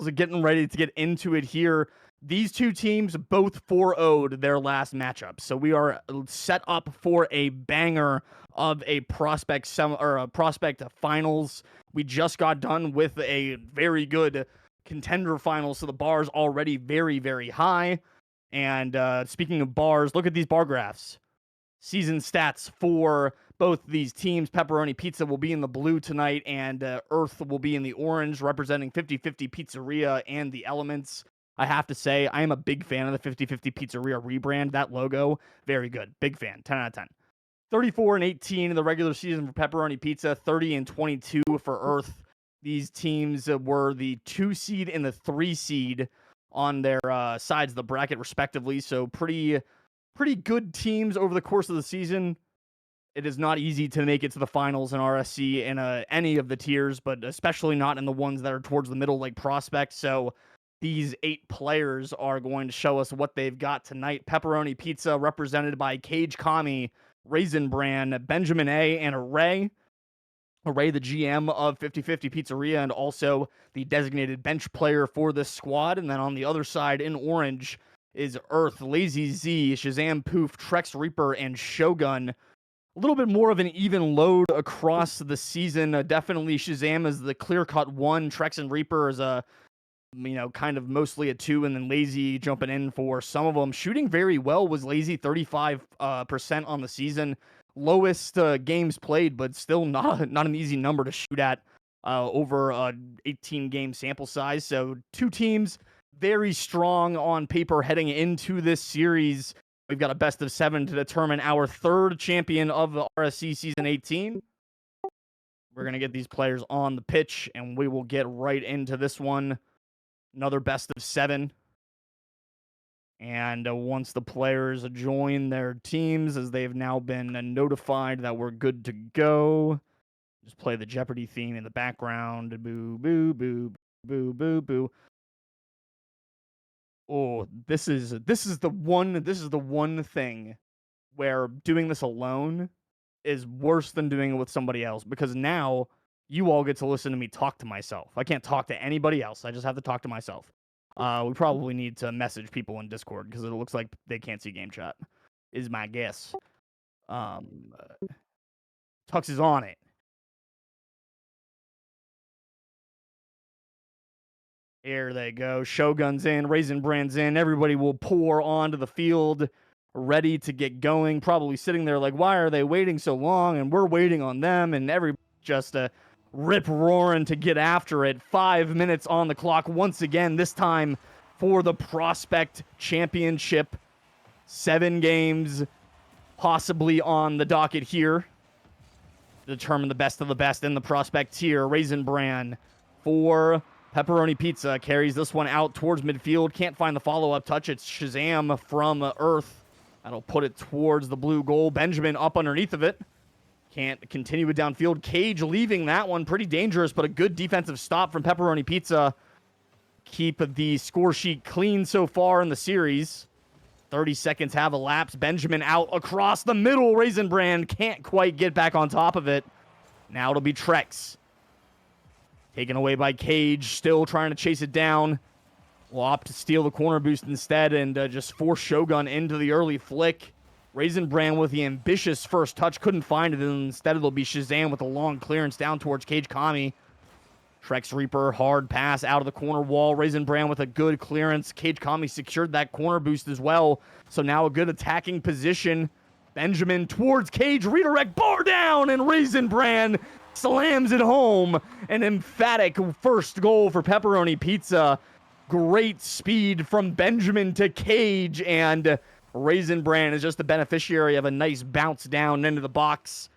finals, getting ready to get into it here. These two teams both 4-0'd their last matchup, so we are set up for a banger of a prospect finals. We just got done with a very good contender finals, so the bar's already very, very high. And speaking of bars, look at these bar graphs. Season stats for both these teams. Pepperoni Pizza will be in the blue tonight, and Earth will be in the orange, representing 50-50 Pizzeria and the Elements. I have to say, I am a big fan of the 50-50 Pizzeria rebrand. That logo, very good. Big fan. 10 out of 10. 34-18 in the regular season for Pepperoni Pizza. 30-22 for Earth. These teams were the 2 seed and the 3 seed on their sides of the bracket, respectively. So pretty good teams over the course of the season. It is not easy to make it to the finals in RSC in any of the tiers, but especially not in the ones that are towards the middle, like prospects. So these 8 players are going to show us what they've got tonight. Pepperoni Pizza, represented by CageKamii, Raisin Bran, Benjamin A, and Array. Array, the GM of 50-50 Pizzeria, and also the designated bench player for this squad. And then on the other side, in orange, is Earth, Lazy Z, Shazam Poof, Trex Reaper, and Shogun. A little bit more of an even load across the season. Definitely Shazam is the clear-cut 1. Trex and Reaper is kind of mostly a 2, and then Lazy jumping in for some of them. Shooting very well was Lazy, 35% on the season. Lowest games played, but still not an easy number to shoot at over an 18-game sample size. So 2 teams very strong on paper heading into this series. We've got a best of 7 to determine our 3rd champion of the RSC Season 18. We're going to get these players on the pitch, and we will get right into this one. Another best of 7. And once the players join their teams, as they've now been notified that we're good to go, just play the Jeopardy theme in the background. Boo, boo, boo, boo, boo, boo. Oh, this is the one thing where doing this alone is worse than doing it with somebody else, because now you all get to listen to me talk to myself. I can't talk to anybody else. I just have to talk to myself. We probably need to message people in Discord, because it looks like they can't see game chat, is my guess. Tux is on it. Here they go. Shogun's in, Raisin Brand's in. Everybody will pour onto the field, ready to get going. Probably sitting there like, why are they waiting so long? And we're waiting on them. And everybody just rip roaring to get after it. 5 minutes on the clock once again, this time for the Prospect Championship. 7 games possibly on the docket here to determine the best of the best in the Prospect tier. Raisin Bran for Pepperoni Pizza carries this one out towards midfield. Can't find the follow-up touch. It's Shazam from Earth. That'll put it towards the blue goal. Benjamin up underneath of it. Can't continue it downfield. Cage leaving that one. Pretty dangerous, but a good defensive stop from Pepperoni Pizza. Keep the score sheet clean so far in the series. 30 seconds have elapsed. Benjamin out across the middle. Raisin Brand can't quite get back on top of it. Now it'll be Trex. Taken away by Cage, still trying to chase it down. Will opt to steal the corner boost instead and just force Shogun into the early flick. Raisin Brand with the ambitious first touch, couldn't find it, and instead it'll be Shazam with a long clearance down towards CageKamii. Trex Reaper, hard pass out of the corner wall. Raisin Brand with a good clearance. CageKamii secured that corner boost as well, so now a good attacking position. Benjamin towards Cage, redirect, bar down, and Raisin Brand slams it home. An emphatic first goal for Pepperoni Pizza. Great speed from Benjamin to Cage, and Raisin Brand is just the beneficiary of a nice bounce down into the box.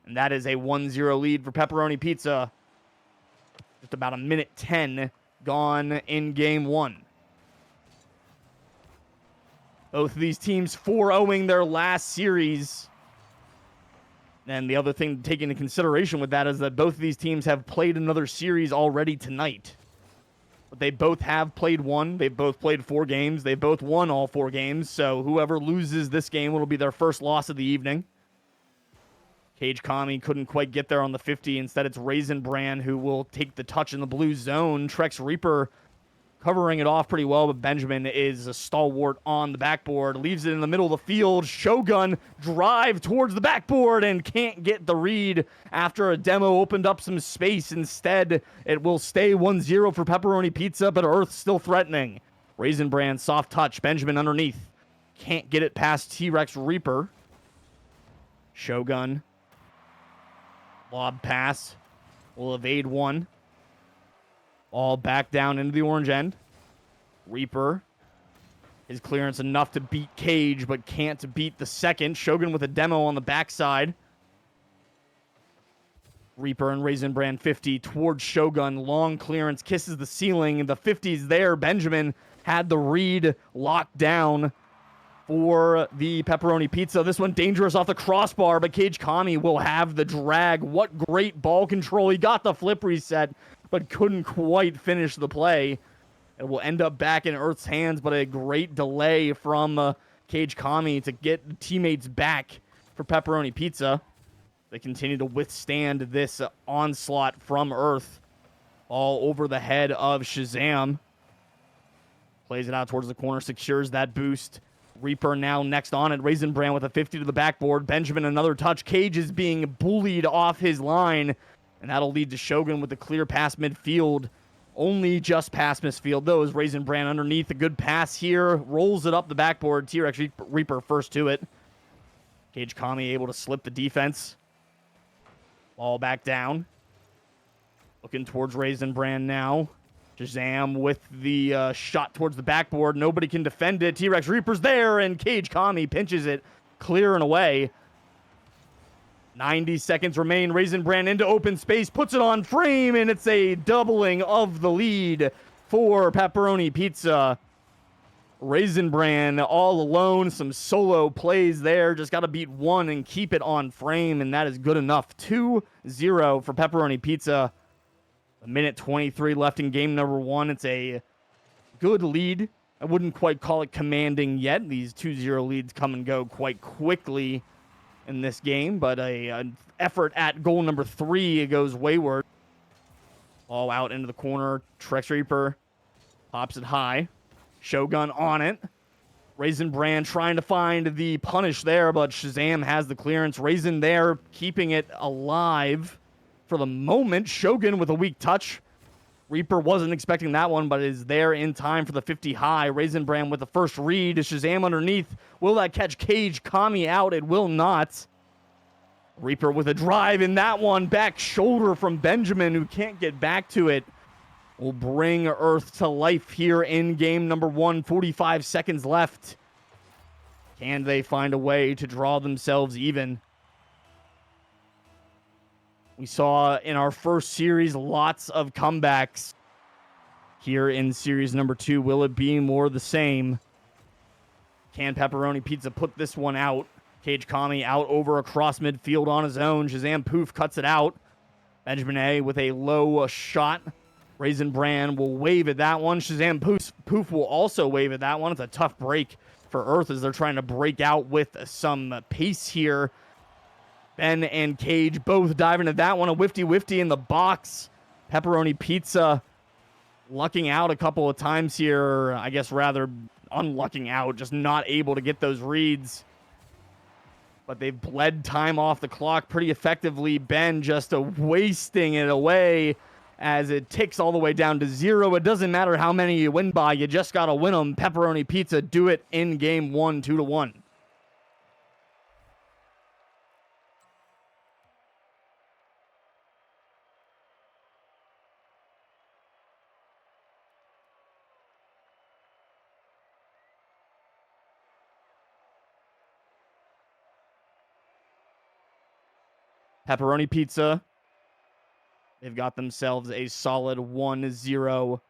And that is a 1-0 lead for Pepperoni Pizza. Just about a minute 10 gone in game 1. Both of these teams 4-0ing their last series. And the other thing to take into consideration with that is that both of these teams have played another series already tonight. But they both have played one. They've both played 4 games. They both won all 4 games. So whoever loses this game will be their first loss of the evening. CageKamii couldn't quite get there on the 50. Instead, it's Raisin Brand who will take the touch in the blue zone. Trex Reaper covering it off pretty well, but Benjamin is a stalwart on the backboard, leaves it in the middle of the field. Shogun drive towards the backboard and can't get the read after a demo opened up some space. Instead, it will stay 1-0 for Pepperoni Pizza, but Earth still threatening. Raisin Bran, soft touch. Benjamin underneath. Can't get it past T-Rex Reaper. Shogun. Lob pass. Will evade one. All back down into the orange end. Reaper. His clearance enough to beat Cage, but can't beat the second. Shogun with a demo on the backside. Reaper and Raisin Bran 50 towards Shogun. Long clearance, kisses the ceiling. The 50's there. Benjamin had the read locked down for the Pepperoni Pizza. This one dangerous off the crossbar, but CageKamii will have the drag. What great ball control. He got the flip reset, but couldn't quite finish the play. It will end up back in Earth's hands, but a great delay from CageKamii to get the teammates back for Pepperoni Pizza. They continue to withstand this onslaught from Earth. All over the head of Shazam. Plays it out towards the corner, secures that boost. Reaper now next on it. Raisin Bran with a 50 to the backboard. Benjamin another touch. Cage is being bullied off his line. And that'll lead to Shogun with a clear pass midfield. Only just past midfield, though, is Raisin Bran underneath. A good pass here. Rolls it up the backboard. T-Rex Reaper first to it. CageKamii able to slip the defense. Ball back down. Looking towards Raisin Bran now. Shazam with the shot towards the backboard. Nobody can defend it. T-Rex Reaper's there, and CageKamii pinches it clear and away. 90 seconds remain. Raisin Bran into open space, puts it on frame, and it's a doubling of the lead for Pepperoni Pizza. Raisin Bran all alone. Some solo plays there. Just got to beat one and keep it on frame, and that is good enough. 2-0 for Pepperoni Pizza. A minute 23 left in game number one. It's a good lead. I wouldn't quite call it commanding yet. These 2-0 leads come and go quite quickly in this game, but an effort at goal number 3, it goes wayward. All out into the corner. T-Rex Reaper pops it high. Shogun on it. Raisin Bran trying to find the punish there, but Shazam has the clearance. Raisin there, keeping it alive for the moment. Shogun with a weak touch. Reaper wasn't expecting that one, but is there in time for the 50 high. Raisin Bran with the first read. Shazam underneath. Will that catch CageKamii out? It will not. Reaper with a drive in that one. Back shoulder from Benjamin, who can't get back to it. Will bring Earth to life here in game number one. 45 seconds left. Can they find a way to draw themselves even? We saw in our first series lots of comebacks. Here in series number 2, will it be more the same? Can Pepperoni Pizza put this one out? CageKamii out over across midfield on his own. Shazam Poof cuts it out. Benjamin A with a low shot. Raisin Bran will wave at that one. Shazam Poof will also wave at that one. It's a tough break for Earth as they're trying to break out with some pace here. Ben and Cage both diving at that one. A wifty in the box. Pepperoni Pizza lucking out a couple of times here. I guess rather unlucking out. Just not able to get those reads. But they've bled time off the clock pretty effectively. Ben just wasting it away as it ticks all the way down to 0. It doesn't matter how many you win by. You just got to win them. Pepperoni Pizza do it in game 1, 2-1. Pepperoni Pizza, they've got themselves a solid 1-0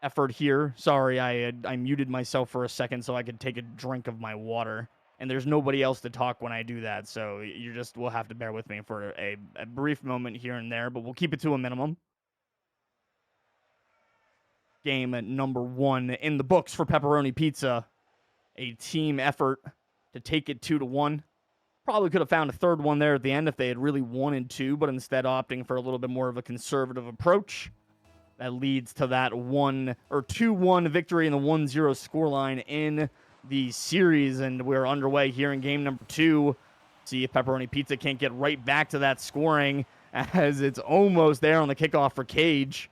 effort here. Sorry, I muted myself for a second so I could take a drink of my water. And there's nobody else to talk when I do that, so will have to bear with me for a brief moment here and there, but we'll keep it to a minimum. Game number 1 in the books for Pepperoni Pizza. A team effort to take it 2-1. Probably could have found a third one there at the end if they had really wanted to, but instead opting for a little bit more of a conservative approach. that leads to that 2-1 victory in the 1-0 scoreline in the series. And we're underway here in game number 2. See if Pepperoni Pizza can't get right back to that scoring, as it's almost there on the kickoff for Cage.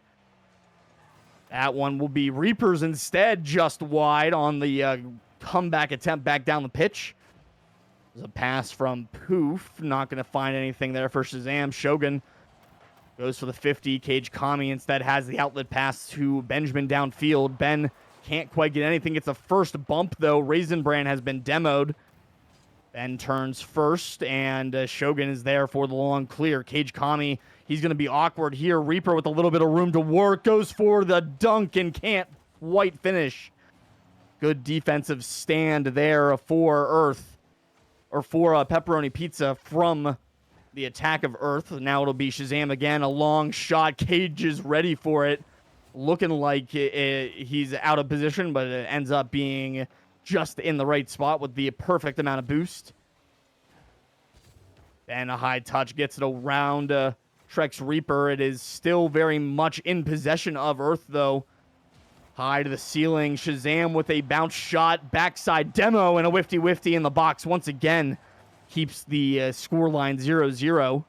That one will be Reapers instead, just wide on the comeback attempt back down the pitch. There's a pass from Poof. Not going to find anything there for Shazam. Shogun goes for the 50. CageKamii instead has the outlet pass to Benjamin downfield. Ben can't quite get anything. It's a first bump, though. Raisin Bran has been demoed. Ben turns first, and Shogun is there for the long clear. CageKamii, he's going to be awkward here. Reaper with a little bit of room to work. Goes for the dunk and can't quite finish. Good defensive stand there for Earth. Or for Pepperoni Pizza from the attack of Earth. Now it'll be Shazam again. A long shot. Cage is ready for it. Looking like he's out of position, but it ends up being just in the right spot with the perfect amount of boost. And a high touch gets it around Shrek's Reaper. It is still very much in possession of Earth, though. High to the ceiling. Shazam with a bounce shot. Backside demo and a whifty in the box once again. Keeps the scoreline 0-0.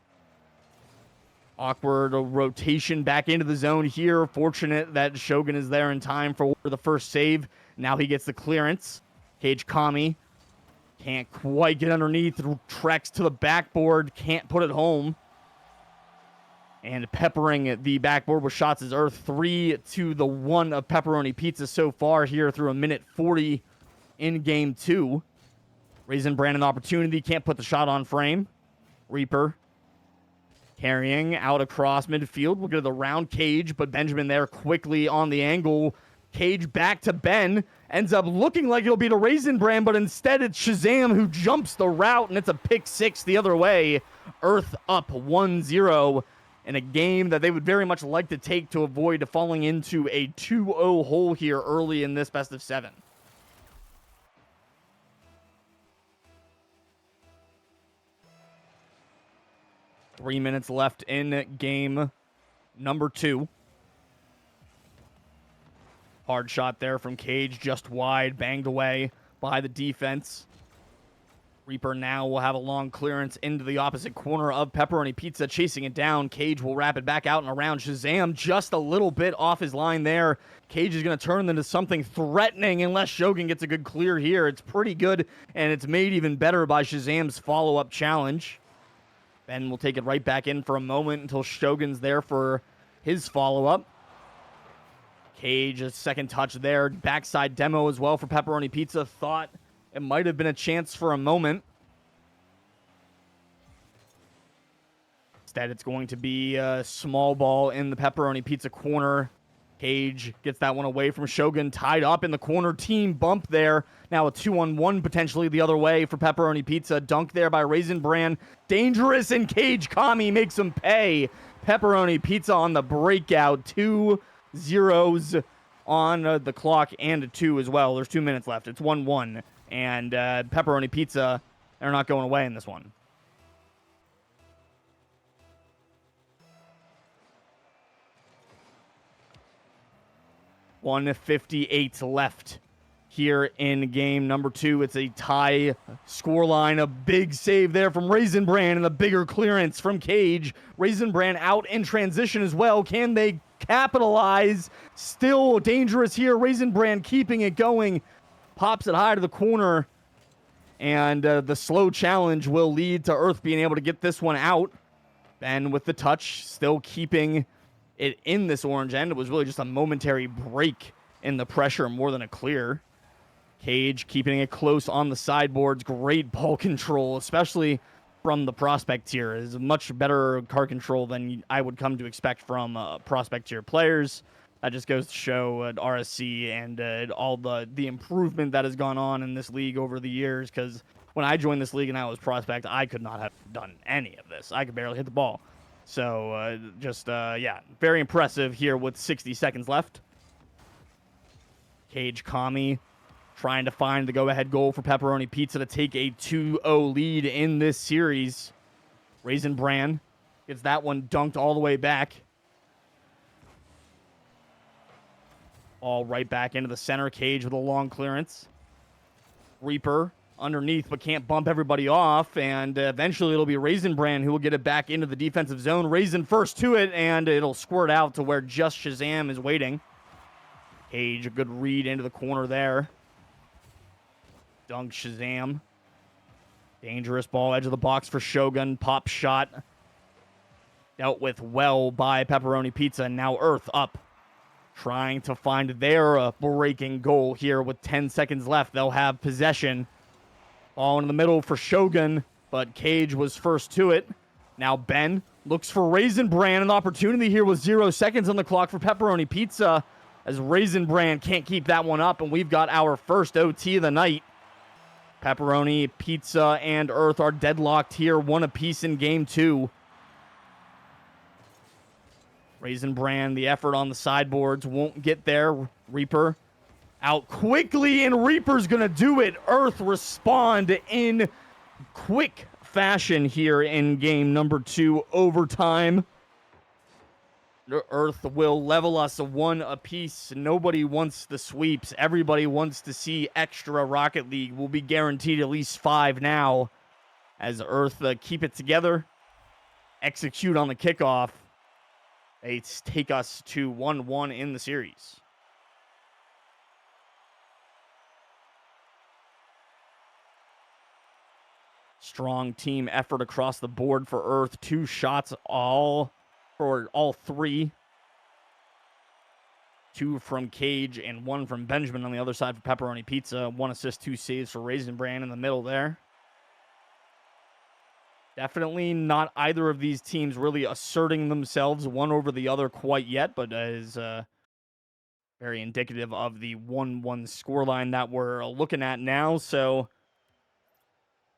Awkward rotation back into the zone here. Fortunate that Shogun is there in time for the first save. Now he gets the clearance. CageKamii can't quite get underneath. Treks to the backboard. Can't put it home. And peppering the backboard with shots is Earth. 3-1 of Pepperoni Pizza so far here through a minute 40 in game 2. Raisin Brandon opportunity. Can't put the shot on frame. Reaper carrying out across midfield. We'll go to the round Cage, but Benjamin there quickly on the angle. Cage back to Ben. Ends up looking like it'll be to Raisin Brand, but instead it's Shazam who jumps the route, and it's a pick 6 the other way. Earth up 1-0. In a game that they would very much like to take to avoid falling into a 2-0 hole here early in this best of 7. Three minutes left in game number 2. Hard shot there from Cage, just wide, banged away by the defense. Reaper now will have a long clearance into the opposite corner of Pepperoni Pizza, chasing it down. Cage will wrap it back out and around. Shazam just a little bit off his line there. Cage is going to turn into something threatening unless Shogun gets a good clear here. It's pretty good, and it's made even better by Shazam's follow-up challenge. Ben will take it right back in for a moment until Shogun's there for his follow-up. Cage, a second touch there. Backside demo as well for Pepperoni Pizza. Thought it might have been a chance for a moment. Instead, it's going to be a small ball in the Pepperoni Pizza corner. Cage gets that one away from Shogun, tied up in the corner. Team bump there. Now a 2-on-1 potentially the other way for Pepperoni Pizza. Dunk there by Raisin Bran. Dangerous, and CageKamii makes him pay. Pepperoni Pizza on the breakout. 2 zeros on the clock and a 2 as well. There's 2 minutes left. It's 1-1. And Pepperoni Pizza, they're not going away in this one. .158 left here in game number 2. It's a tie scoreline. A big save there from Raisin Bran and a bigger clearance from Cage. Raisin Bran out in transition as well. Can they capitalize? Still dangerous here. Raisin Bran keeping it going. Pops it high to the corner. And the slow challenge will lead to Earth being able to get this one out. Ben with the touch, still keeping it in this orange end. It was really just a momentary break in the pressure more than a clear. Cage keeping it close on the sideboards. Great ball control, especially from the prospect tier. It is much better card control than I would come to expect from prospect tier players. That just goes to show at RSC and all the improvement that has gone on in this league over the years, because when I joined this league and I was prospect, I could not have done any of this. I could barely hit the ball. So, yeah, very impressive here with 60 seconds left. CageKamii trying to find the go-ahead goal for Pepperoni Pizza to take a 2-0 lead in this series. Raisin Bran gets that one dunked all the way back. All right back into the center. Cage with a long clearance. Reaper underneath, but can't bump everybody off. And eventually it'll be Raisin Bran who will get it back into the defensive zone. Raisin first to it, and it'll squirt out to where just Shazam is waiting. Cage, a good read into the corner there. Dunk Shazam. Dangerous ball, edge of the box for Shogun. Pop shot. Dealt with well by Pepperoni Pizza. Now Earth up. Trying to find their breaking goal here with 10 seconds left. They'll have possession. Ball in the middle for Shogun, but Cage was first to it. Now Ben looks for Raisin Bran. An opportunity here with 0 seconds on the clock for Pepperoni Pizza, as Raisin Bran can't keep that one up, and we've got our first OT of the night. Pepperoni Pizza and Earth are deadlocked here, one apiece in game 2. Raisin Bran, the effort on the sideboards, won't get there. Reaper out quickly, and Reaper's going to do it. Earth respond in quick fashion here in game number 2, overtime. Earth will level us a 1 apiece. Nobody wants the sweeps. Everybody wants to see extra Rocket League. We'll be guaranteed at least 5 now, as Earth keep it together, execute on the kickoff. They take us to 1-1 in the series. Strong team effort across the board for Earth. 2 shots all for all 3. 2 from Cage and 1 from Benjamin on the other side for Pepperoni Pizza. 1 assist, 2 saves for Raisin Bran in the middle there. Definitely not either of these teams really asserting themselves one over the other quite yet, but is very indicative of the 1-1 scoreline that we're looking at now. So,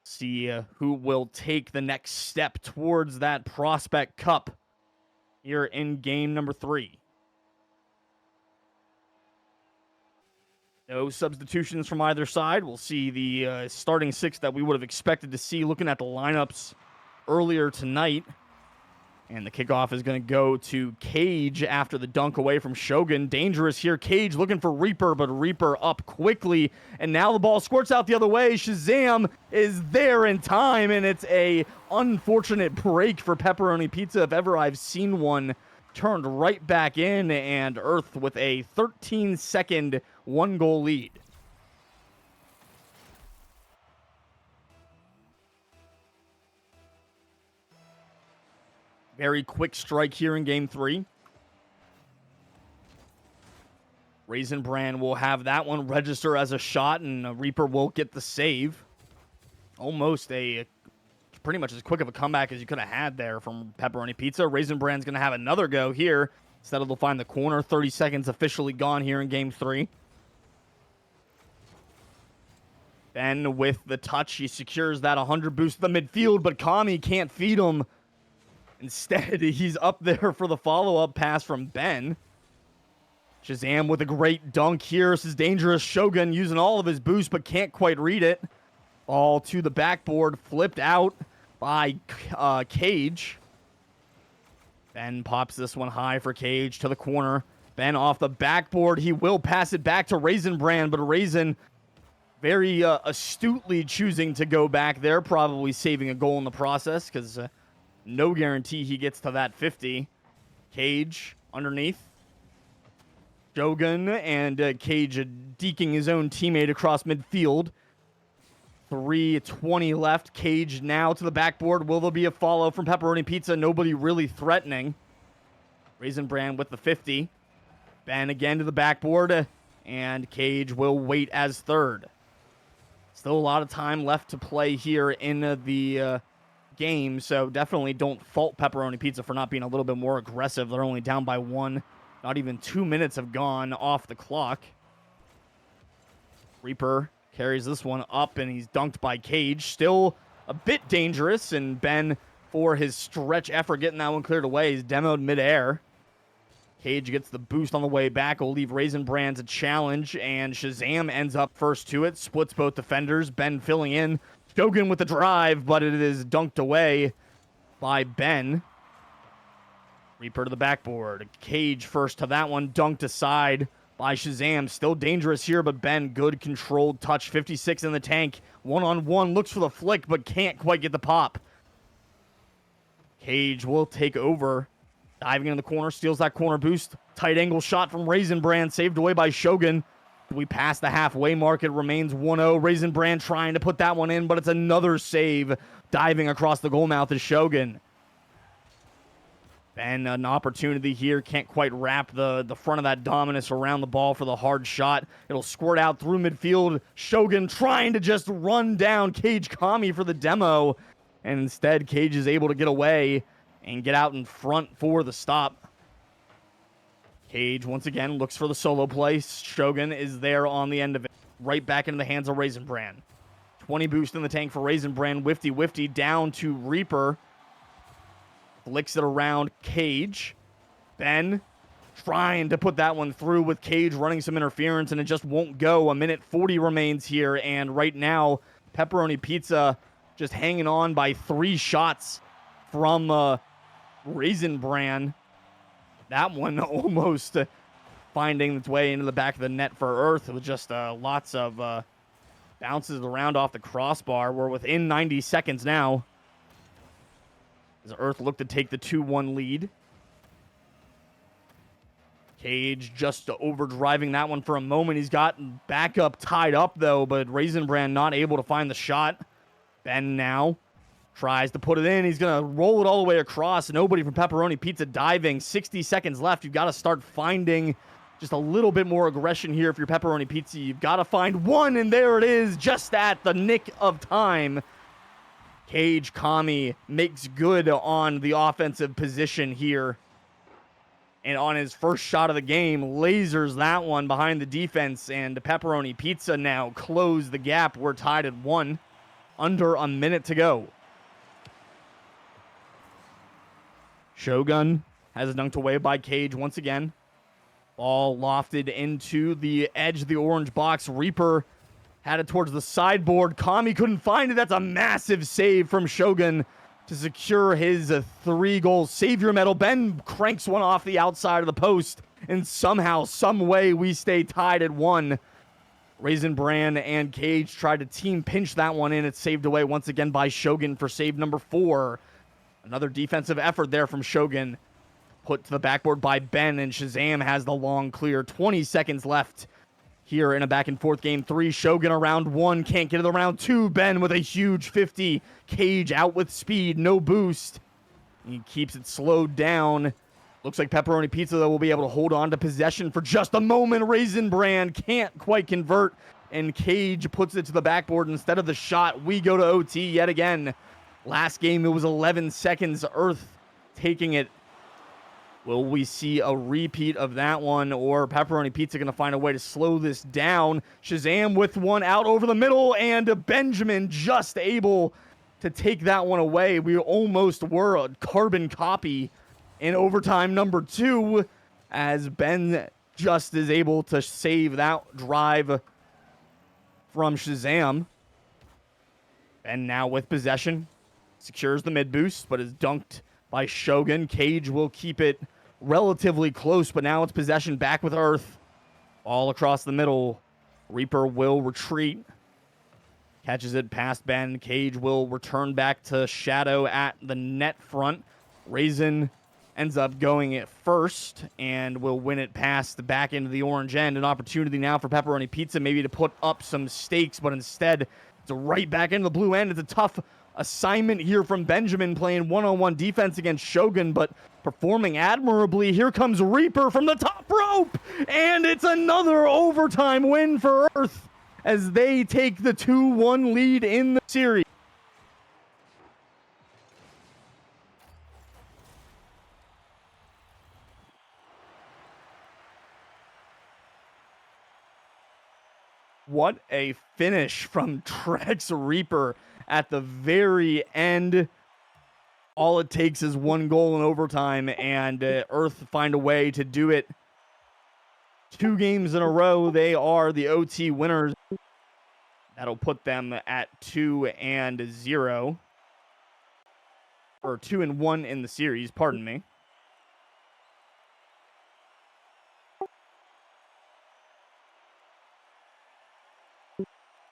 see who will take the next step towards that Prospect Cup here in game number 3. No substitutions from either side. We'll see the starting 6 that we would have expected to see looking at the lineups earlier tonight. And the kickoff is going to go to Cage after the dunk away from Shogun. Dangerous here. Cage looking for Reaper, but Reaper up quickly. And now the ball squirts out the other way. Shazam is there in time, and it's a unfortunate break for Pepperoni Pizza if ever I've seen one. Turned right back in, and Earth with a 13-second 1-goal lead. Very quick strike here in game 3. Raisin Bran will have that one register as a shot, and Reaper will get the save. Almost pretty much as quick of a comeback as you could have had there from Pepperoni Pizza. Raisin Bran's going to have another go here. Instead, they'll find the corner. 30 seconds officially gone here in game 3. Ben with the touch. He secures that 100 boost to the midfield, but Kamii can't feed him. Instead, he's up there for the follow-up pass from Ben. Shazam with a great dunk here. This is dangerous. Shogun using all of his boost, but can't quite read it. Ball to the backboard, flipped out by Cage. Ben pops this one high for Cage to the corner. Ben off the backboard. He will pass it back to Raisin Bran, but Raisin very astutely choosing to go back there, probably saving a goal in the process, because no guarantee he gets to that 50. Cage underneath. Shogun and Cage deking his own teammate across midfield. 3:20 left. Cage now to the backboard. Will there be a follow from Pepperoni Pizza? Nobody really threatening. Raisin Bran with the 50. Ben again to the backboard. And Cage will wait as third. Still a lot of time left to play here in the game, so definitely don't fault Pepperoni Pizza for not being a little bit more aggressive. They're only down by 1. Not even 2 minutes have gone off the clock. Reaper carries this one up, and he's dunked by Cage. Still a bit dangerous, and Ben, for his stretch effort getting that one cleared away, he's demoed midair. Cage gets the boost on the way back. Will leave Raisin Bran's a challenge, and Shazam ends up first to it. Splits both defenders. Ben filling in. Shogun with the drive, but it is dunked away by Ben. Reaper to the backboard. Cage first to that one. Dunked aside by Shazam. Still dangerous here, but Ben, good controlled touch. 56 in the tank. One-on-one, looks for the flick, but can't quite get the pop. Cage will take over. Diving in the corner, steals that corner boost. Tight angle shot from Raisin Bran, saved away by Shogun. We pass the halfway mark. It remains 1-0. Raisin Bran trying to put that one in, but it's another save. Diving across the goal mouth is Shogun. Ben, an opportunity here. Can't quite wrap the front of that Dominus around the ball for the hard shot. It'll squirt out through midfield. Shogun trying to just run down CageKamii for the demo. And instead, Cage is able to get away and get out in front for the stop. Cage, once again, looks for the solo play. Shogun is there on the end of it. Right back into the hands of Raisin Bran. 20 boost in the tank for Raisin Bran. Wifty down to Reaper. Flicks it around Cage. Ben trying to put that one through with Cage running some interference, and it just won't go. A minute 40 remains here, and right now, Pepperoni Pizza just hanging on by 3 shots from Raisin Bran. That one almost finding its way into the back of the net for Earth. It was just lots of bounces around off the crossbar. We're within 90 seconds now, as Earth looked to take the 2-1 lead. Cage just overdriving that one for a moment. He's got backup tied up, though, but Raisin Bran not able to find the shot. Ben now tries to put it in. He's going to roll it all the way across. Nobody from Pepperoni Pizza diving. 60 seconds left. You've got to start finding just a little bit more aggression here if you're Pepperoni Pizza. You've got to find one, and there it is, just at the nick of time. CageKamii makes good on the offensive position here. And on his first shot of the game, lasers that one behind the defense, and Pepperoni Pizza now close the gap. We're tied at 1. Under a minute to go. Shogun has it dunked away by Cage once again. Ball lofted into the edge of the orange box. Reaper had it towards the sideboard. Kami couldn't find it. That's a massive save from Shogun to secure his 3-goal savior medal. Ben cranks one off the outside of the post, and somehow, some way, we stay tied at 1. Raisin Bran and Cage tried to team pinch that one in. It's saved away once again by Shogun for save number 4. Another defensive effort there from Shogun. Put to the backboard by Ben, and Shazam has the long clear. 20 seconds left here in a back-and-forth game 3. Shogun around 1, can't get it around 2. Ben with a huge 50. Cage out with speed, no boost. He keeps it slowed down. Looks like Pepperoni Pizza, though, will be able to hold on to possession for just a moment. Raisin Bran can't quite convert, and Cage puts it to the backboard instead of the shot. We go to OT yet again. Last game, it was 11 seconds. Earth taking it. Will we see a repeat of that one, or Pepperoni Pizza going to find a way to slow this down? Shazam with one out over the middle, and Benjamin just able to take that one away. We almost were a carbon copy in overtime number 2, as Ben just is able to save that drive from Shazam. Ben now with possession. Secures the mid boost, but is dunked by Shogun. Cage will keep it relatively close, but now it's possession back with Earth. All across the middle. Reaper will retreat. Catches it past Ben. Cage will return back to Shadow at the net front. Raisin ends up going it first and will win it past back into the orange end. An opportunity now for Pepperoni Pizza maybe to put up some stakes, but instead it's right back into the blue end. It's a tough assignment here from Benjamin, playing one-on-one defense against Shogun, but performing admirably. Here comes Reaper from the top rope, and it's another overtime win for Earth as they take the 2-1 lead in the series. What a finish from Trex Reaper at the very end. All it takes is 1 goal in overtime, and Earth find a way to do it 2 games in a row. They are the OT winners. That'll put them at 2-0. Or 2-1 in the series, pardon me.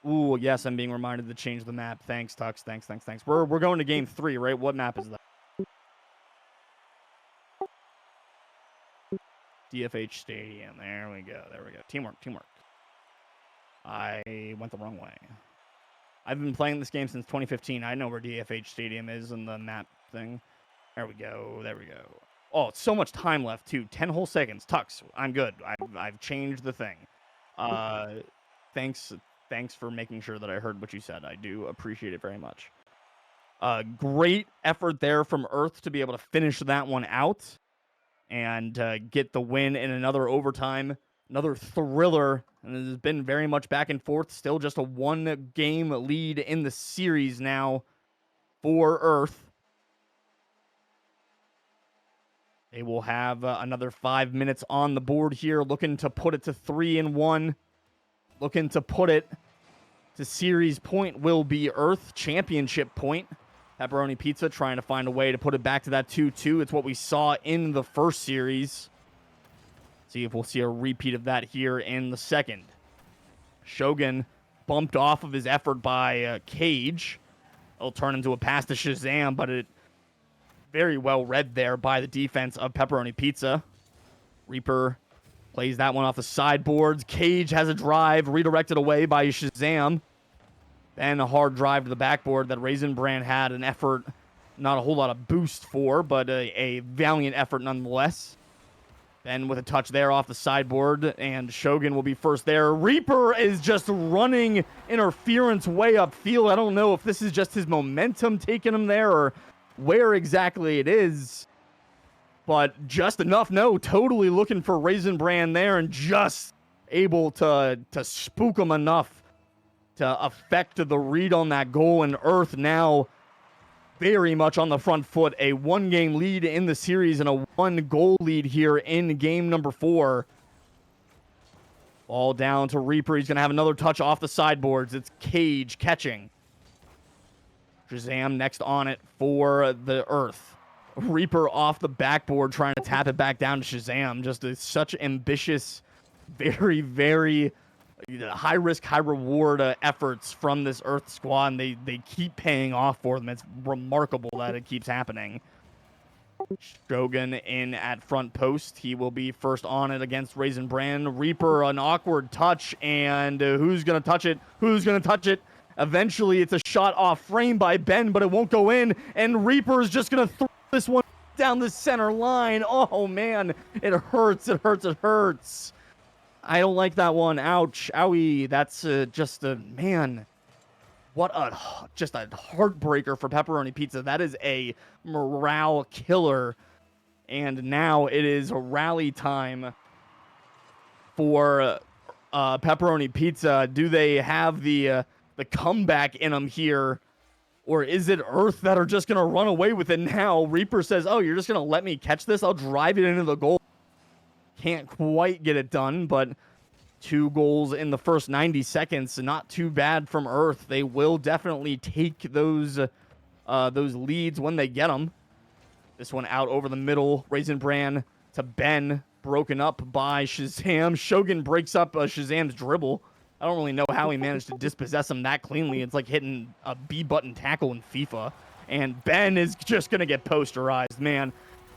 Ooh, yes, I'm being reminded to change the map. Thanks, Tux. Thanks. We're going to game 3, right? What map is that? DFH Stadium. There we go. Teamwork. I went the wrong way. I've been playing this game since 2015. I know where DFH Stadium is in the map thing. There we go. Oh, so much time left, too. 10 whole seconds. Tux, I'm good. I've changed the thing. Thanks for making sure that I heard what you said. I do appreciate it very much. Great effort there from Earth to be able to finish that one out and get the win in another overtime. Another thriller, and it has been very much back and forth. Still just a 1-game lead in the series now for Earth. They will have another 5 minutes on the board here, looking to put it to 3-1. Looking to put it to series point will be Earth, championship point. Pepperoni Pizza trying to find a way to put it back to that 2-2. It's what we saw in the first series. See if we'll see a repeat of that here in the second. Shogun bumped off of his effort by Cage. It'll turn into a pass to Shazam, but it very well read there by the defense of Pepperoni Pizza. Reaper plays that one off the sideboards. Cage has a drive redirected away by Shazam. Then a hard drive to the backboard that Raisin Bran had an effort, not a whole lot of boost for, but a valiant effort nonetheless. Then with a touch there off the sideboard, and Shogun will be first there. Reaper is just running interference way upfield. I don't know if this is just his momentum taking him there or where exactly it is, but just enough. No, totally looking for Raisin Bran there and just able to spook him enough to affect the read on that goal. And Earth now very much on the front foot. A 1-game lead in the series and a 1-goal lead here in game number 4. Ball down to Reaper. He's going to have another touch off the sideboards. It's Cage catching. Shazam next on it for the Earth. Reaper off the backboard trying to tap it back down to Shazam. Just such ambitious, very, very high risk, high reward efforts from this Earth squad, and they keep paying off for them. It's remarkable that it keeps happening. Shogun in at front post. He will be first on it against Raisin Bran. Reaper, an awkward touch, and who's going to touch it? Eventually, it's a shot off frame by Ben, but it won't go in, and Reaper is just going to throw this one down the center line. Oh, man, it hurts. I don't like that one. Ouch. Owie. That's just a, man, what just a heartbreaker for Pepperoni Pizza. That is a morale killer. And now it is rally time for Pepperoni Pizza. Do they have the comeback in them here? Or is it Earth that are just going to run away with it now? Reaper says, oh, you're just going to let me catch this? I'll drive it into the goal. Can't quite get it done, but 2 goals in the first 90 seconds. Not too bad from Earth. They will definitely take those leads when they get them. This one out over the middle. Raisin Bran to Ben. Broken up by Shazam. Shogun breaks up Shazam's dribble. I don't really know how he managed to dispossess him that cleanly. It's like hitting a B-button tackle in FIFA. And Ben is just going to get posterized, man.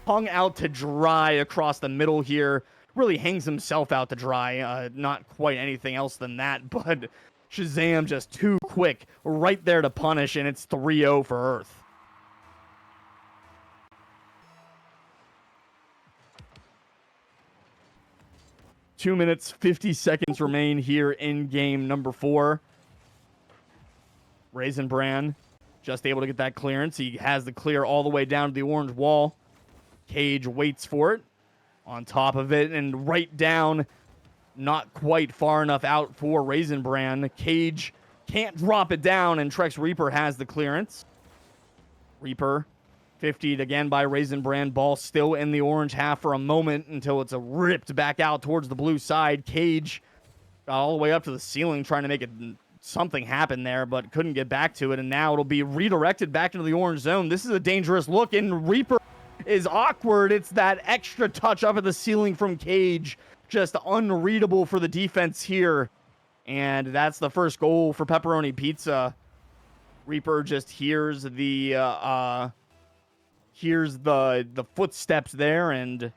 Hung out to dry across the middle here. Really hangs himself out to dry. Not quite anything else than that, but Shazam just too quick. Right there to punish, and it's 3-0 for Earth. Two minutes, 50 seconds remain here in game number 4. Raisin Bran just able to get that clearance. He has the clear all the way down to the orange wall. Cage waits for it. On top of it and right down. Not quite far enough out for Raisin Bran. Cage can't drop it down, and Trex Reaper has the clearance. Reaper 50'd again by Raisin Bran. Ball still in the orange half for a moment until it's ripped back out towards the blue side. Cage got all the way up to the ceiling trying to make something happen there, but couldn't get back to it, and now it'll be redirected back into the orange zone. This is a dangerous look, and Reaper is awkward. It's that extra touch up at the ceiling from Cage. Just unreadable for the defense here. And that's the first goal for Pepperoni Pizza. Reaper just hears the footsteps there, and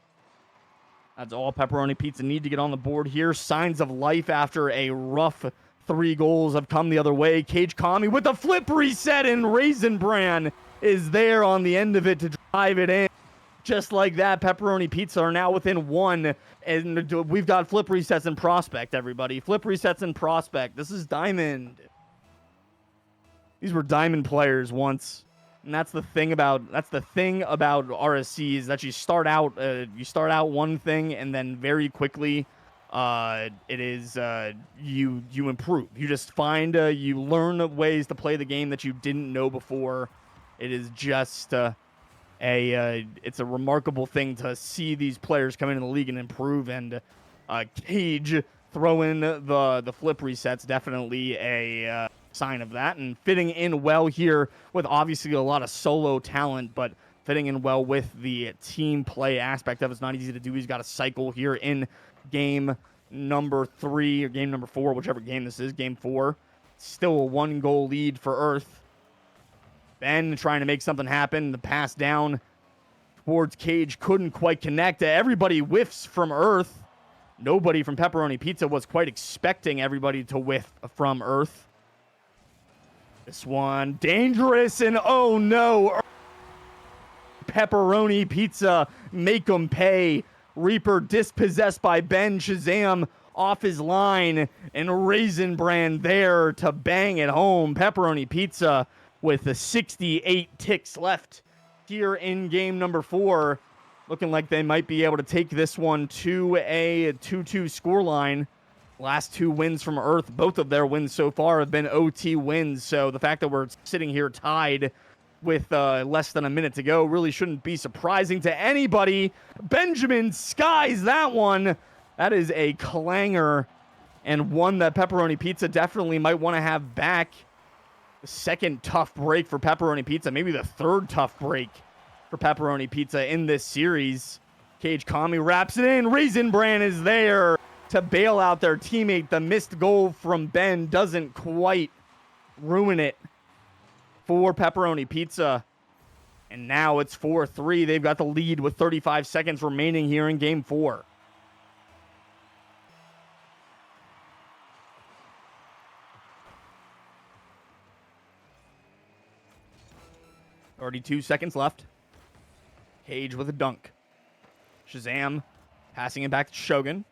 that's all Pepperoni Pizza need to get on the board here. Signs of life after a rough 3 goals have come the other way. CageKamii with the flip reset, and Raisin Bran is there on the end of it to drive it in. Just like that, Pepperoni Pizza are now within 1, and we've got flip resets in prospect, everybody. Flip resets in prospect. This is Diamond. These were Diamond players once. And that's the thing about RSC is that you start out one thing, and then very quickly it is you improve. You just find you learn ways to play the game that you didn't know before. It is just it's a remarkable thing to see these players come into the league and improve, and Cage throw in the flip resets, definitely a sign of that, and fitting in well here with obviously a lot of solo talent, but fitting in well with the team play aspect of it's not easy to do. He's got a cycle here in game number 3 or game number 4, whichever game this is, game 4. Still a 1-goal lead for Earth. Ben trying to make something happen. The pass down towards Cage couldn't quite connect. Everybody whiffs from Earth. Nobody from Pepperoni Pizza was quite expecting everybody to whiff from Earth. This one dangerous, and oh no. Pepperoni Pizza make them pay. Reaper dispossessed by Ben. Shazam off his line, and Raisin Bran there to bang it home. Pepperoni Pizza with the 68 ticks left here in game number 4. Looking like they might be able to take this one to a 2-2 scoreline. Last 2 wins from Earth, both of their wins so far have been OT wins. So the fact that we're sitting here tied with less than a minute to go really shouldn't be surprising to anybody. Benjamin skies that one. That is a clanger, and one that Pepperoni Pizza definitely might want to have back. The second tough break for Pepperoni Pizza, maybe the third tough break for Pepperoni Pizza in this series. CageKamii wraps it in. Raisin Bran is there to bail out their teammate. The missed goal from Ben doesn't quite ruin it for Pepperoni Pizza. And now it's 4-3. They've got the lead with 35 seconds remaining here in game 4. Already 2 seconds left. Cage with a dunk. Shazam passing it back to Shogun.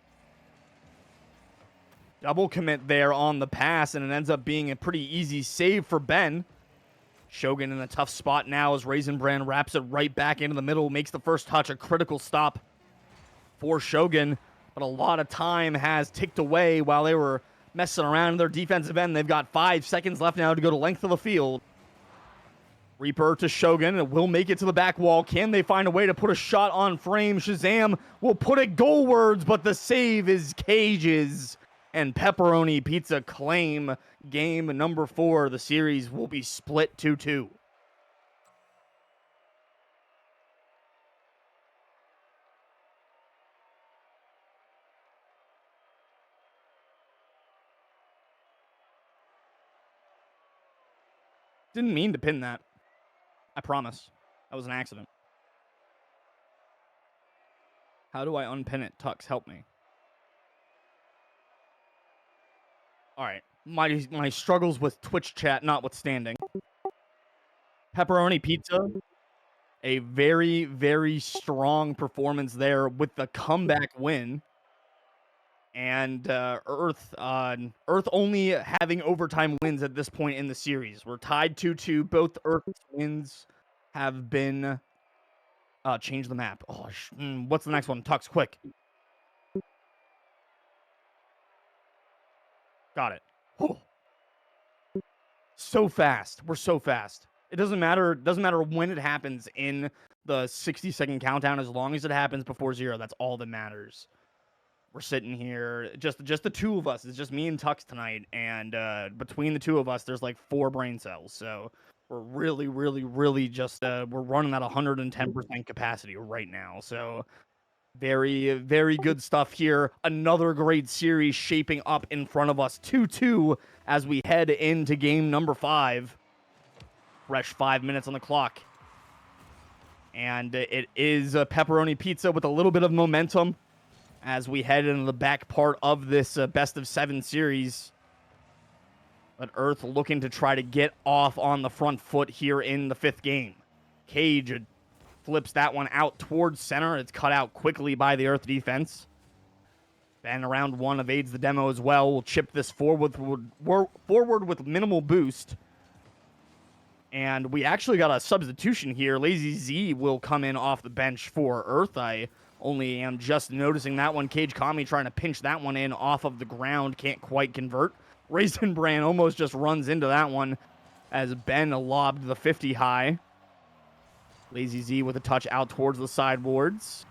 Double commit there on the pass, and it ends up being a pretty easy save for Ben. Shogun in a tough spot now as Raisin Bran wraps it right back into the middle, makes the first touch, a critical stop for Shogun, but a lot of time has ticked away while they were messing around in their defensive end. They've got 5 seconds left now to go to length of the field. Reaper to Shogun, and will make it to the back wall. Can they find a way to put a shot on frame? Shazam will put it goalwards, but the save is Cage's. And Pepperoni Pizza claim game number 4. The series will be split 2-2. Didn't mean to pin that. I promise. That was an accident. How do I unpin it? Tux, help me. All right. My struggles with Twitch chat notwithstanding. Pepperoni Pizza, a very, very strong performance there with the comeback win. And Earth only having overtime wins at this point in the series. We're tied 2-2. Both Earth's wins have been change the map. Oh, what's the next one? Tux, quick. Got it. Oh. So fast. We're so fast. It doesn't matter when it happens in the 60-second countdown, as long as it happens before 0. That's all that matters. We're sitting here, just the 2 of us. It's just me and Tux tonight, and between the 2 of us, there's like 4 brain cells. So we're really, really, really just we're running at 110% capacity right now. So Very, very good stuff here. Another great series shaping up in front of us. 2-2 as we head into game number 5. Fresh 5 minutes on the clock. And it is a pepperoni pizza with a little bit of momentum as we head into the back part of this best of 7 series. But Earth looking to try to get off on the front foot here in the 5th game. Cage flips that one out towards center. It's cut out quickly by the Earth defense. Ben around one evades the demo as well. We'll chip this forward with minimal boost. And we actually got a substitution here. Lazy Z will come in off the bench for Earth. I only am just noticing that one. CageKamii trying to pinch that one in off of the ground. Can't quite convert. Raisin Bran almost just runs into that one as Ben lobbed the 50 high. Lazy Z with a touch out towards the sideboards.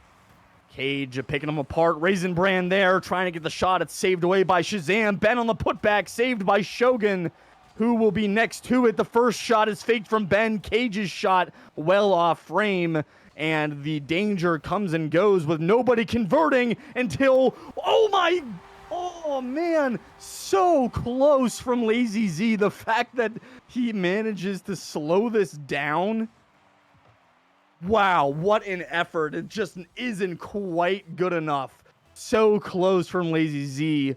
Cage picking them apart. Raisin Bran there trying to get the shot. It's saved away by Shazam. Ben on the putback, saved by Shogun, who will be next to it. The first shot is faked from Ben. Cage's shot well off frame. And the danger comes and goes with nobody converting until, oh man, so close from Lazy Z. The fact that he manages to slow this down. Wow, what an effort. It just isn't quite good enough. So close from Lazy Z.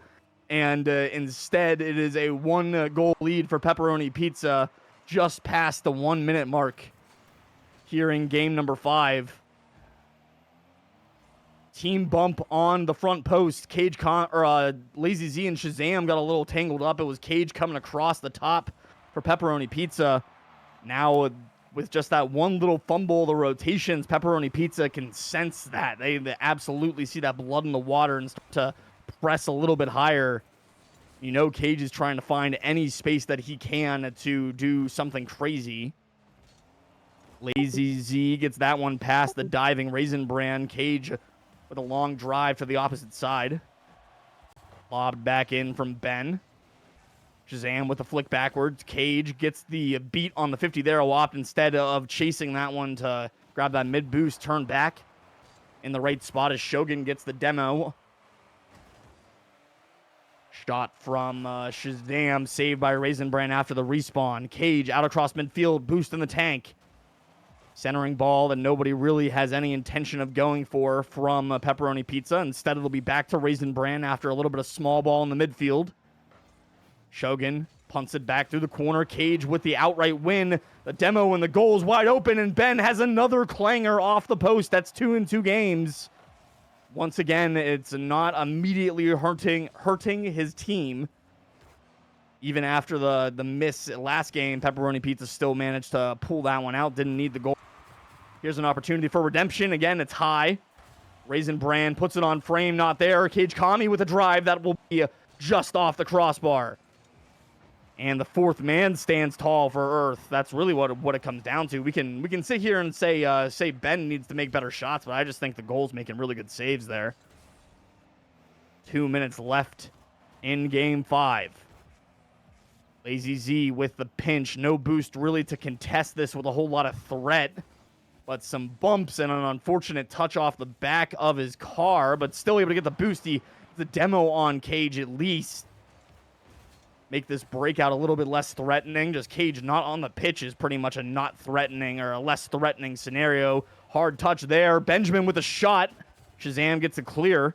And instead, it is a 1-goal lead for Pepperoni Pizza just past the 1-minute mark here in game number 5. Team bump on the front post. Lazy Z and Shazam got a little tangled up. It was Cage coming across the top for Pepperoni Pizza. Now, with just that one little fumble, the rotations, Pepperoni Pizza can sense that. They absolutely see that blood in the water and start to press a little bit higher. You know, Cage is trying to find any space that he can to do something crazy. Lazy Z gets that one past the diving Raisin Bran. Cage with a long drive to the opposite side. Lobbed back in from Ben. Shazam with a flick backwards. Cage gets the beat on the 50 there. Whopped instead of chasing that one to grab that mid boost. Turn back in the right spot as Shogun gets the demo. Shot from Shazam, saved by Raisin Bran after the respawn. Cage out across midfield, boost in the tank. Centering ball that nobody really has any intention of going for from Pepperoni Pizza. Instead, it'll be back to Raisin Bran after a little bit of small ball in the midfield. Shogun punts it back through the corner. Cage with the outright win. The demo and the goal is wide open, and Ben has another clanger off the post. That's 2 in 2 games. Once again, it's not immediately hurting his team. Even after the miss last game, Pepperoni Pizza still managed to pull that one out. Didn't need the goal. Here's an opportunity for redemption. Again, it's high. Raisin Bran puts it on frame, not there. CageKamii with a drive that will be just off the crossbar. And the 4th man stands tall for Earth. That's really what it comes down to. We can sit here and say Ben needs to make better shots, but I just think the goal's making really good saves there. 2 minutes left in game 5. Lazy Z with the pinch. No boost really to contest this with a whole lot of threat. But some bumps and an unfortunate touch off the back of his car, but still able to get the boost. The demo on Cage at least. Make this breakout a little bit less threatening. Just Cage not on the pitch is pretty much a not threatening or a less threatening scenario. Hard touch there. Benjamin with a shot. Shazam gets a clear.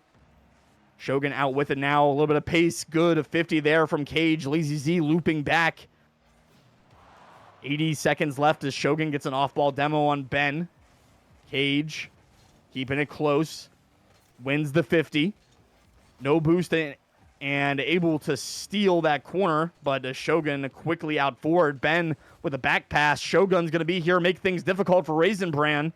Shogun out with it now. A little bit of pace. Good. A 50 there from Cage. Lazy Z looping back. 80 seconds left as Shogun gets an off-ball demo on Ben. Cage keeping it close. Wins the 50. No boost and able to steal that corner, but Shogun quickly out forward. Ben with a back pass. Shogun's going to be here, make things difficult for Raisin Bran.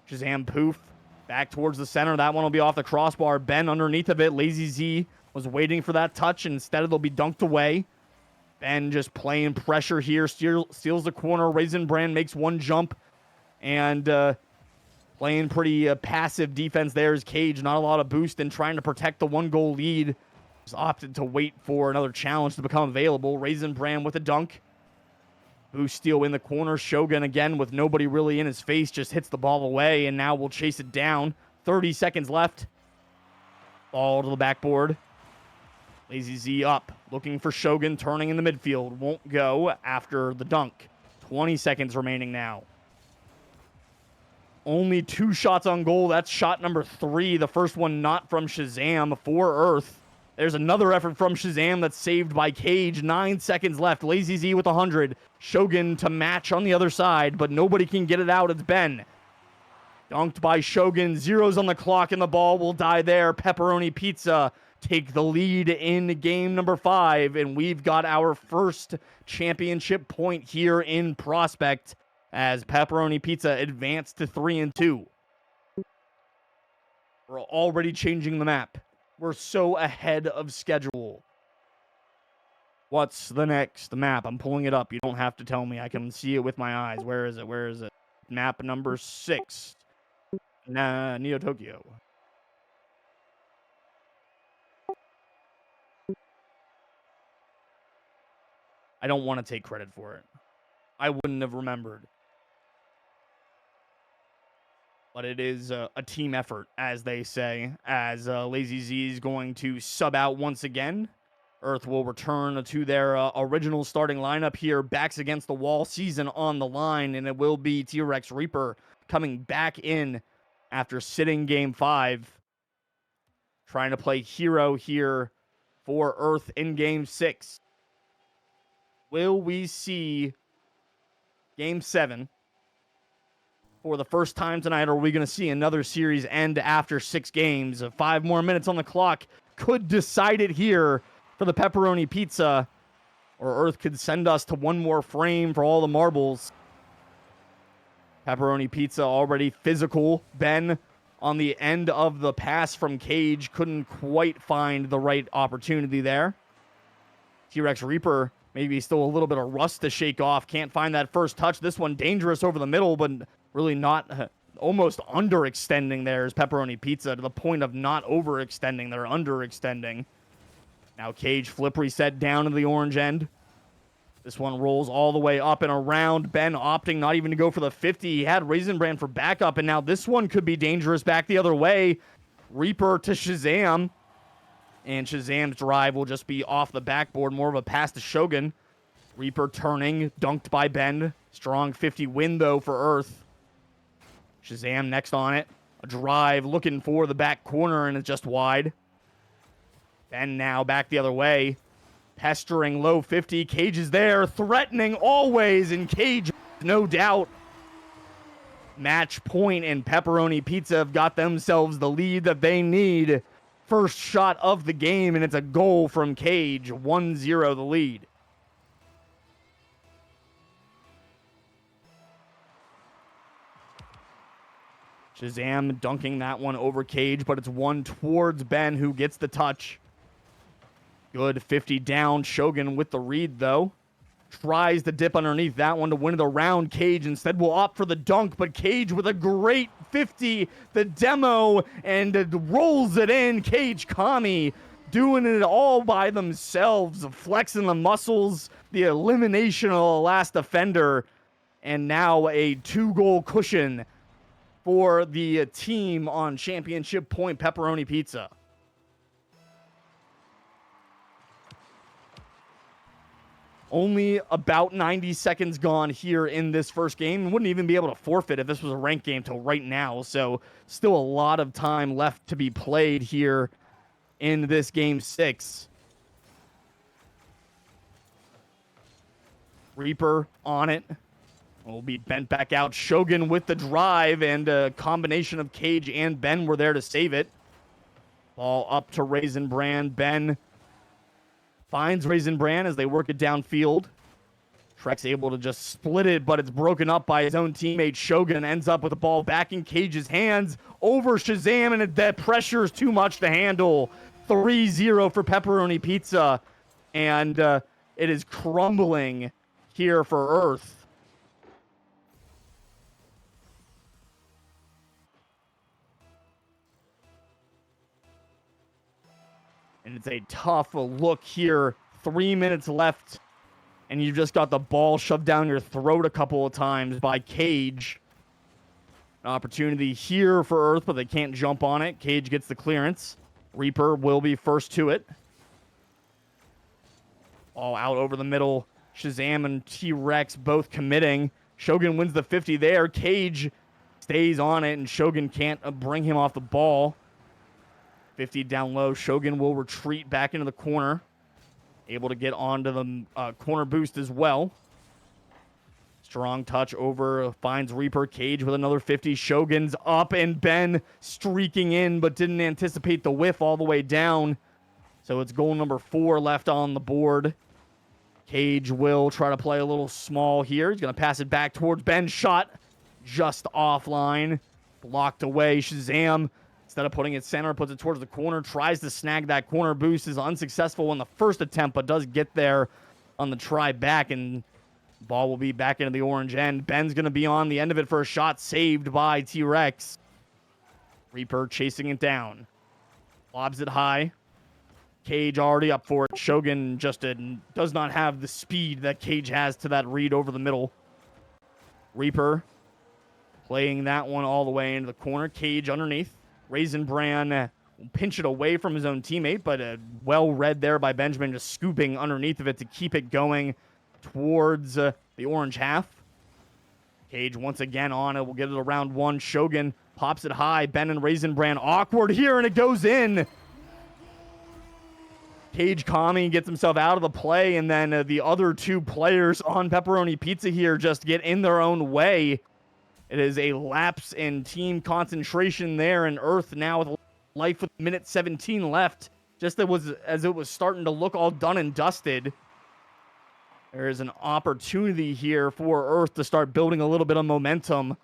Shazam poof. Back towards the center. That one will be off the crossbar. Ben underneath of it. Lazy Z was waiting for that touch. Instead, it'll be dunked away. Ben just playing pressure here. Steals the corner. Raisin Bran makes one jump. And playing pretty passive defense there is Cage. Not a lot of boost and trying to protect the 1-goal lead. Just opted to wait for another challenge to become available. Raisin Bran with a dunk. Boost steal in the corner. Shogun again with nobody really in his face. Just hits the ball away. And now we'll chase it down. 30 seconds left. Ball to the backboard. Lazy Z up, looking for Shogun, turning in the midfield. Won't go after the dunk. 20 seconds remaining now. Only 2 shots on goal. That's shot number 3. The first one not from Shazam for Earth. There's another effort from Shazam that's saved by Cage. 9 seconds left. Lazy Z with 100. Shogun to match on the other side, but nobody can get it out. It's Ben. Dunked by Shogun. 0's on the clock, and the ball will die there. Pepperoni Pizza take the lead in game number 5, and we've got our first championship point here in Prospect as Pepperoni Pizza advance to 3-2. We're already changing the map. We're so ahead of schedule. What's the next map? I'm pulling it up. You don't have to tell me. I can see it with my eyes. Where is it? Where is it? Map number 6. Neo Tokyo. I don't want to take credit for it. I wouldn't have remembered. But it is a team effort, as they say, as Lazy Z is going to sub out once again. Earth will return to their original starting lineup here, backs against the wall, season on the line, and it will be T-Rex Reaper coming back in after sitting game 5. Trying to play hero here for Earth in game 6. Will we see game 7 for the first time tonight, or are we going to see another series end after 6 games? 5 more minutes on the clock could decide it here for the Pepperoni Pizza, or Earth could send us to one more frame for all the marbles. Pepperoni Pizza already physical. Ben on the end of the pass from Cage couldn't quite find the right opportunity there. T-Rex Reaper maybe still a little bit of rust to shake off. Can't find that first touch. This one dangerous over the middle, but really not, almost underextending there is Pepperoni Pizza to the point of not overextending. They're underextending. Now Cage flip reset down to the orange end. This one rolls all the way up and around. Ben opting not even to go for the 50. He had Raisin Bran for backup, and now this one could be dangerous back the other way. Reaper to Shazam. And Shazam's drive will just be off the backboard, more of a pass to Shogun. Reaper turning, dunked by Ben. Strong 50 win, though, for Earth. Shazam next on it. A drive looking for the back corner, and it's just wide. Ben now back the other way. Pestering low 50. Cage is there, threatening always, and Cage, no doubt. Match point, and Pepperoni Pizza have got themselves the lead that they need. First shot of the game, and it's a goal from Cage. 1-0 the lead. Shazam dunking that one over Cage, but it's one towards Ben, who gets the touch. Good 50 down. Shogun with the read, though. Tries to dip underneath that one to win it around Cage. Instead, will opt for the dunk, but Cage with a great 50, the demo, and it rolls it in. CageKamii doing it all by themselves, flexing the muscles, the elimination of the last defender, and now a 2-goal cushion for the team on championship point, Pepperoni Pizza. Only about 90 seconds gone here in this first game. Wouldn't even be able to forfeit if this was a ranked game till right now. So still a lot of time left to be played here in this game 6. Reaper on it. Will be bent back out. Shogun with the drive, and a combination of Cage and Ben were there to save it. Ball up to Raisin Bran. Ben finds Raisin Bran as they work it downfield. Trek's able to just split it, but it's broken up by his own teammate. Shogun ends up with the ball back in Cage's hands over Shazam, and that pressure is too much to handle. 3-0 for Pepperoni Pizza, and it is crumbling here for Earth. And it's a tough look here. 3 minutes left, and you've just got the ball shoved down your throat a couple of times by Cage. An opportunity here for Earth, but they can't jump on it. Cage gets the clearance. Reaper will be first to it. All out over the middle. Shazam and T-Rex both committing. Shogun wins the 50 there. Cage stays on it, and Shogun can't bring him off the ball. 50 down low. Shogun will retreat back into the corner. Able to get onto the corner boost as well. Strong touch over, finds Reaper. Cage with another 50. Shogun's up, and Ben streaking in, but didn't anticipate the whiff all the way down. So it's goal number 4 left on the board. Cage will try to play a little small here. He's going to pass it back towards Ben. Shot just offline. Blocked away. Shazam, instead of putting it center, puts it towards the corner. Tries to snag that corner boost. Is unsuccessful in the first attempt, but does get there on the try back. And ball will be back into the orange end. Ben's going to be on the end of it for a shot saved by T-Rex. Reaper chasing it down. Lobs it high. Cage already up for it. Shogun just does not have the speed that Cage has to that read over the middle. Reaper playing that one all the way into the corner. Cage underneath. Raisin Bran will pinch it away from his own teammate, but well read there by Benjamin, just scooping underneath of it to keep it going towards the orange half. Cage once again on it. We'll get it around 1. Shogun pops it high. Ben and Raisin Bran awkward here, and it goes in. CageKamii gets himself out of the play, and then the other 2 players on Pepperoni Pizza here just get in their own way. It is a lapse in team concentration there, and Earth now with life with minute 17 left, just as it was starting to look all done and dusted. There is an opportunity here for Earth to start building a little bit of momentum.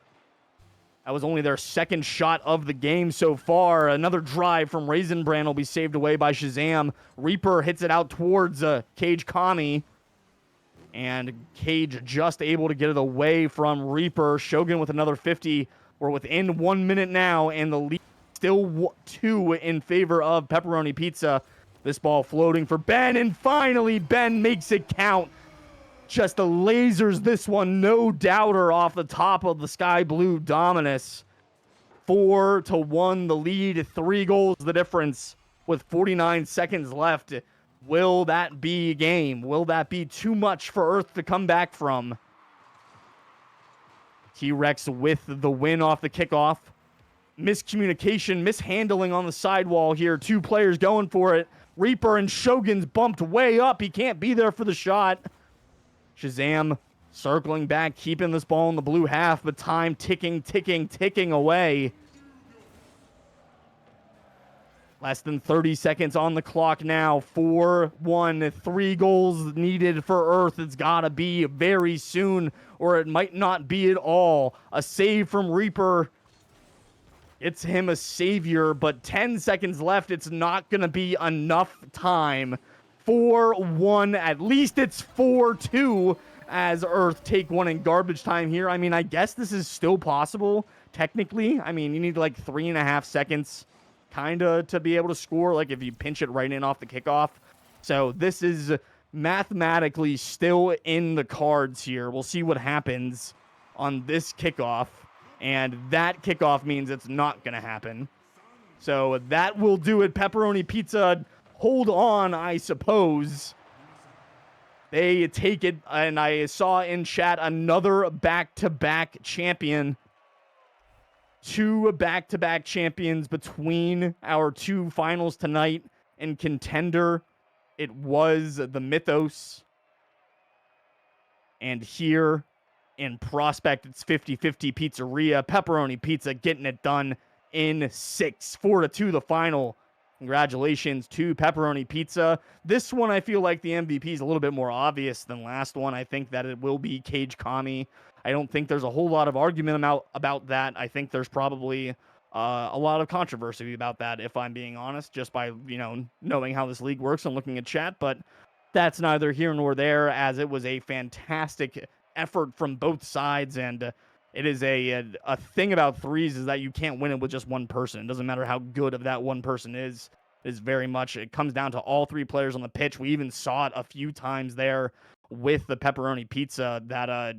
That was only their second shot of the game so far. Another drive from Raisin Bran will be saved away by Shazam. Reaper hits it out towards CageKamii. And Cage just able to get it away from Reaper. Shogun with another 50. We're within 1 minute now, and the lead still 2 in favor of Pepperoni Pizza. This ball floating for Ben, and finally Ben makes it count. Just lasers this one, no doubter, off the top of the Sky Blue Dominus. 4-1 the lead, 3 goals the difference with 49 seconds left. Will that be a game? Will that be too much for Earth to come back from? T-Rex with the win off the kickoff. Miscommunication, mishandling on the sidewall here. 2 players going for it. Reaper and Shogun's bumped way up. He can't be there for the shot. Shazam circling back, keeping this ball in the blue half, but time ticking away. Less than 30 seconds on the clock now. 4-1, 3 goals needed for Earth. It's got to be very soon, or it might not be at all. A save from Reaper. It's him a savior, but 10 seconds left. It's not going to be enough time. 4-1, at least it's 4-2 as Earth take one in garbage time here. I mean, I guess this is still possible, technically. I mean, you need like 3.5 seconds kind of to be able to score, like if you pinch it right in off the kickoff. So this is mathematically still in the cards here. We'll see what happens on this kickoff, and that kickoff means it's not going to happen. So that will do it. Pepperoni Pizza, hold on, I suppose. They take it, and I saw in chat another back-to-back champion. 2 back-to-back champions between our 2 finals tonight. In contender, it was the Mythos. And here in Prospect, it's 50-50 Pizzeria. Pepperoni Pizza getting it done in 6. 4-2 the final. Congratulations to Pepperoni Pizza. This one, I feel like the MVP is a little bit more obvious than last one. I think that it will be CageKamii. I don't think there's a whole lot of argument about that. I think there's probably a lot of controversy about that, if I'm being honest, just by, knowing how this league works and looking at chat. But that's neither here nor there, as it was a fantastic effort from both sides. And it is a thing about threes is that you can't win it with just one person. It doesn't matter how good of that one person is. It's very much, it comes down to all 3 players on the pitch. We even saw it a few times there with the Pepperoni Pizza that, a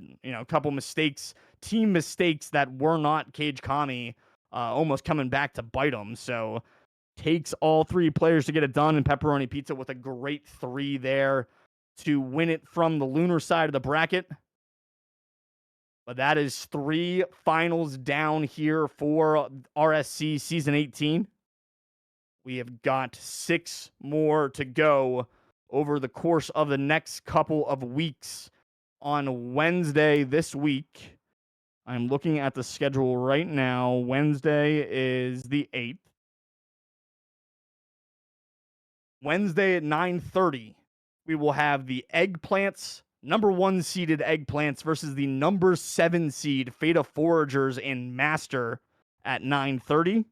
couple mistakes team mistakes that were not CageKamii almost coming back to bite them. So takes all three players to get it done, and Pepperoni Pizza with a great 3 there to win it from the lunar side of the bracket. But that is 3 finals down here for RSC Season 18. We have got 6 more to go over the course of the next couple of weeks. On Wednesday this week, I'm looking at the schedule right now. Wednesday is the 8th. Wednesday at 9:30, we will have the Eggplants, number 1 seeded Eggplants versus the number 7 seed Fata Foragers in Master at 9:30.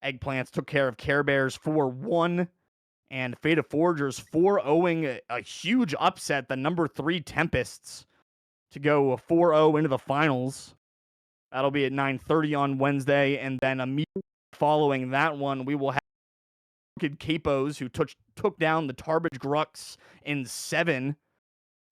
Eggplants took care of Care Bears 4-1, and Fata Foragers 4-0ing a huge upset, the number 3 Tempests, to go 4-0 into the finals. That'll be at 9:30 on Wednesday, and then immediately following that one, we will have Rocket Capos, who took down the Tarbage Grucks in 7.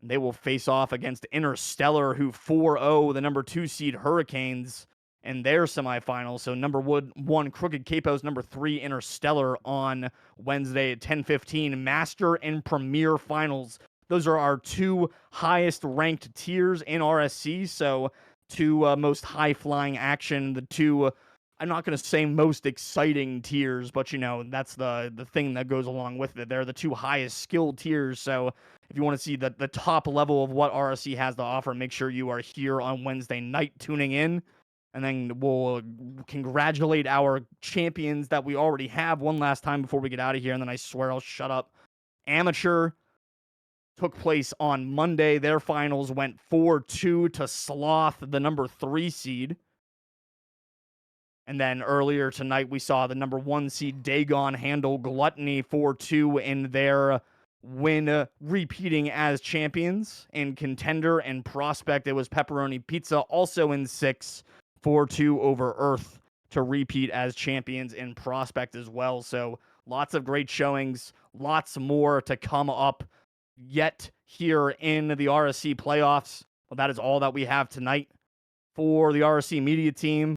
They will face off against Interstellar, who 4-0 the number 2 seed Hurricanes in their semifinals. So number 1 Crooked Capos, number 3 Interstellar on Wednesday at 10:15. Master and Premier finals. Those are our 2 highest ranked tiers in RSC. So 2 most high flying action. The 2, I'm not going to say most exciting tiers, but that's the thing that goes along with it. They're the 2 highest skilled tiers. So if you want to see the top level of what RSC has to offer, make sure you are here on Wednesday night tuning in. And then we'll congratulate our champions that we already have one last time before we get out of here. And then I swear I'll shut up. Amateur took place on Monday. Their finals went 4-2 to Sloth, the number 3 seed. And then earlier tonight, we saw the number 1 seed Dagon handle Gluttony 4-2 in their win, repeating as champions. In Contender and Prospect, it was Pepperoni Pizza, also in 6, 4-2 over Earth to repeat as champions in Prospect as well. So lots of great showings, lots more to come up yet here in the RSC playoffs. Well, that is all that we have tonight for the RSC media team.